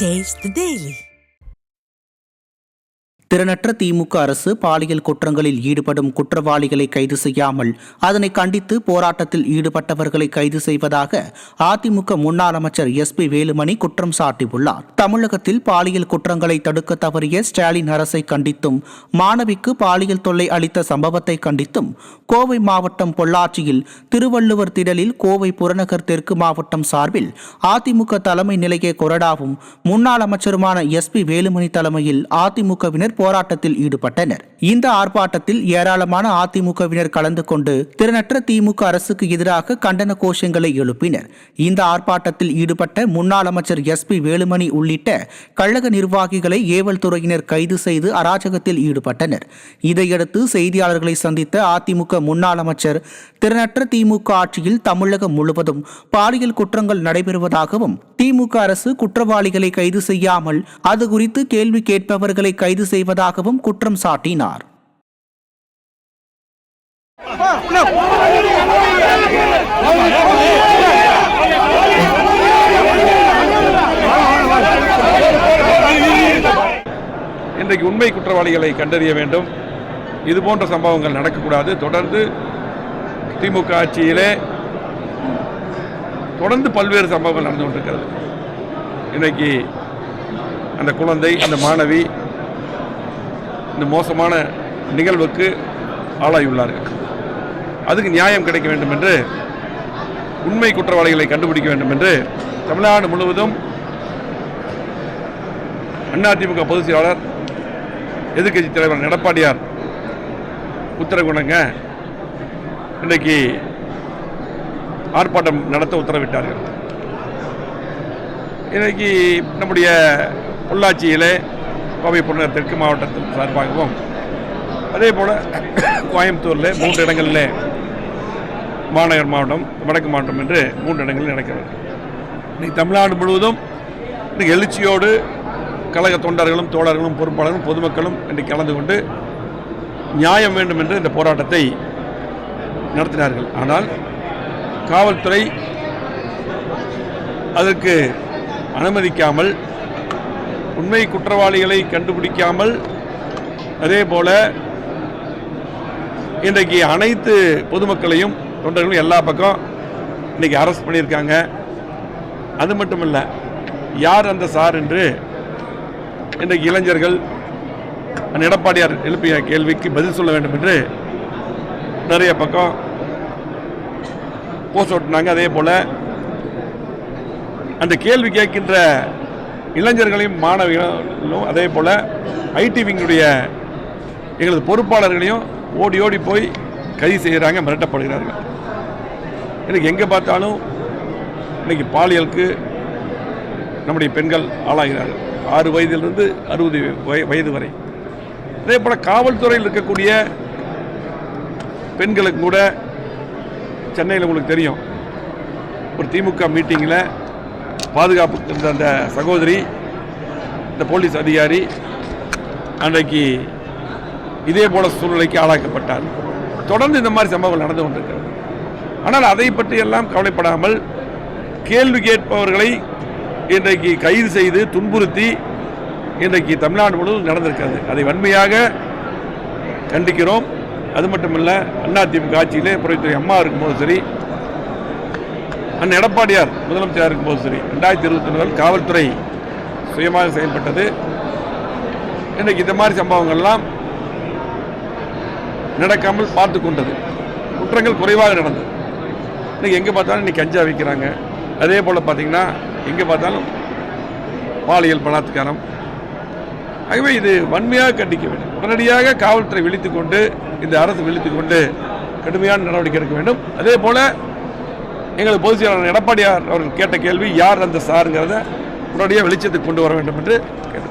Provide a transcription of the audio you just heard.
Taste the Daily. திறனற்ற திமுக அரசு பாலியல் குற்றங்களில் ஈடுபடும் குற்றவாளிகளை கைது செய்யாமல் அதனை கண்டித்து போராட்டத்தில் ஈடுபட்டவர்களை கைது செய்வதாக அதிமுக முன்னாள் அமைச்சர் SP வேலுமணி குற்றம் சாட்டியுள்ளார். தமிழகத்தில் பாலியல் குற்றங்களை தடுக்க தவறிய ஸ்டாலின் அரசை கண்டித்தும், மாணவிக்கு பாலியல் தொல்லை அளித்த சம்பவத்தை கண்டித்தும் கோவை மாவட்டம் பொள்ளாச்சியில் திருவள்ளுவர் திடலில் கோவை புறநகர் தெற்கு மாவட்டம் சார்பில் அதிமுக தலைமை நிலைய கொறடாவும் முன்னாள் அமைச்சருமான SP வேலுமணி தலைமையில் அதிமுகவினர் போராட்டத்தில் ஈடுபட்டனர். இந்த ஆர்ப்பாட்டத்தில் ஏராளமான அதிமுகவினர் கலந்து கொண்டு திறனற்ற திமுக அரசுக்கு எதிராக கண்டன கோஷங்களை எழுப்பினர். இந்த ஆர்ப்பாட்டத்தில் ஈடுபட்ட முன்னாள் அமைச்சர் SP வேலுமணி உள்ளிட்ட கழக நிர்வாகிகளை ஏவல் துறையினர் கைது செய்து அராஜகத்தில் ஈடுபட்டனர். இதையடுத்து செய்தியாளர்களை சந்தித்த அதிமுக முன்னாள் அமைச்சர், திறனற்ற திமுக ஆட்சியில் தமிழகம் முழுவதும் பாலியல் குற்றங்கள் நடைபெறுவதாகவும், திமுக அரசு குற்றவாளிகளை கைது செய்யாமல் அது குறித்து கேள்வி கேட்பவர்களை கைது செய்வதாகவும் குற்றம் சாட்டினார். இன்றைக்கு உண்மை குற்றவாளிகளை கண்டறிய வேண்டும். இதுபோன்ற சம்பவங்கள் நடக்கக்கூடாது. தொடர்ந்து திமுக ஆட்சியிலே தொடர்ந்து பல்வேறு சம்பவங்கள் நடந்து கொண்டிருக்கிறது. இன்றைக்கு அந்த குழந்தை, அந்த மாணவி இந்த மோசமான நிகழ்வுக்கு ஆளாகியுள்ளார்கள். அதுக்கு நியாயம் கிடைக்க வேண்டும் என்று, உண்மை குற்றவாளிகளை கண்டுபிடிக்க வேண்டும் என்று தமிழ்நாடு முழுவதும் அதிமுக பொதுச் செயலாளர், எதிர்க்கட்சி தலைவர் எடப்பாடியார் உத்தரவுங்க இன்றைக்கு ஆர்ப்பாட்டம் நடத்த உத்தரவிட்டார்கள். இன்றைக்கு நம்முடைய பொள்ளாச்சியிலே கோவை புறநகர் தெற்கு மாவட்டத்தின் சார்பாகவும், அதே போல் கோயம்புத்தூரில் 3 இடங்களில், மாநகர் மாவட்டம், வடக்கு மாவட்டம் என்று 3 இடங்களில் நடக்கிறது. இன்றைக்கு தமிழ்நாடு முழுவதும் இன்றைக்கு எழுச்சியோடு கழக தொண்டர்களும், தோழர்களும், பொறுப்பாளர்களும், பொதுமக்களும் இன்றைக்கு கலந்து கொண்டு நியாயம் வேண்டும் என்று இந்த போராட்டத்தை நடத்தினார்கள். ஆனால் காவல்துறை அதற்கு அனுமதிக்காமல், உண்மை குற்றவாளிகளை கண்டுபிடிக்காமல், அதே போல இன்றைக்கு அனைத்து பொதுமக்களையும், தொண்டர்களும் எல்லா பக்கம் இன்றைக்கி அரெஸ்ட் பண்ணியிருக்காங்க. அது மட்டும் இல்லை, யார் அந்த சார் என்று இன்றைக்கு இளைஞர்கள் எடப்பாடியார் எழுப்பிய கேள்விக்கு பதில் சொல்ல வேண்டும் என்று நிறைய பக்கம் போஸ்ட் ஓட்டினாங்க. அதே போல் அந்த கேள்வி கேட்கின்ற இளைஞர்களையும், மாணவிகளும், அதே போல் ஐடி விங்குடைய எங்களது பொறுப்பாளர்களையும் ஓடி ஓடி போய் கைது செய்கிறாங்க, மிரட்டப்படுகிறார்கள். இன்றைக்கி எங்கே பார்த்தாலும் இன்றைக்கி பாலியலுக்கு நம்முடைய பெண்கள் ஆளாகிறார்கள், 6 வயதிலிருந்து 60 வயது வரை. அதே போல் காவல்துறையில் இருக்கக்கூடிய பெண்களுக்கு கூட, சென்னையில் உங்களுக்கு தெரியும், ஒரு திமுக மீட்டிங்கில் பாதுகாப்புக்கு இருந்த அந்த சகோதரி, இந்த போலீஸ் அதிகாரி அன்றைக்கு இதே போல சூழ்நிலைக்கு ஆளாக்கப்பட்டார். தொடர்ந்து இந்த மாதிரி சம்பவங்கள் நடந்து கொண்டிருக்கிறது. ஆனால் அதை பற்றியெல்லாம் கவலைப்படாமல் கேள்வி கேட்பவர்களை இன்றைக்கு கைது செய்து துன்புறுத்தி இன்றைக்கு தமிழ்நாடு முழுவதும் நடந்திருக்கிறது. அதை வன்மையாக கண்டிக்கிறோம். அது மட்டுமல்ல, அதிமுக ஆட்சியிலே புரட்சித்துறை அம்மா இருக்கும்போது சரி, எடப்பாடியார் முதலமைச்சராக இருக்கும்போது சரி, 2021 காவல்துறை சுயமாக செயல்பட்டது. இன்றைக்கு இந்த மாதிரி சம்பவங்கள்லாம் நடக்காமல் பார்த்து கொண்டது. குற்றங்கள் குறைவாக நடந்தது. இன்றைக்கி எங்கே பார்த்தாலும் இன்றைக்கி கஞ்சா விற்கிறாங்க. அதே போல் பார்த்திங்கன்னா எங்கே பார்த்தாலும் பாலியல் பலாத்காரம். ஆகவே இது வன்மையாக கண்டிக்க வேண்டும். உடனடியாக காவல்துறை விழித்துக்கொண்டு, இந்த அரசு விழித்துக்கொண்டு கடுமையான நடவடிக்கை எடுக்க வேண்டும். அதே போல் எங்களது பொதுச் செயலாளர் எடப்பாடியார் அவர்கள் கேட்ட கேள்வி, யார் அந்த சாருங்கிறத உடனடியாக வெளிச்சத்துக்கு கொண்டு வர வேண்டும் என்று கேட்டு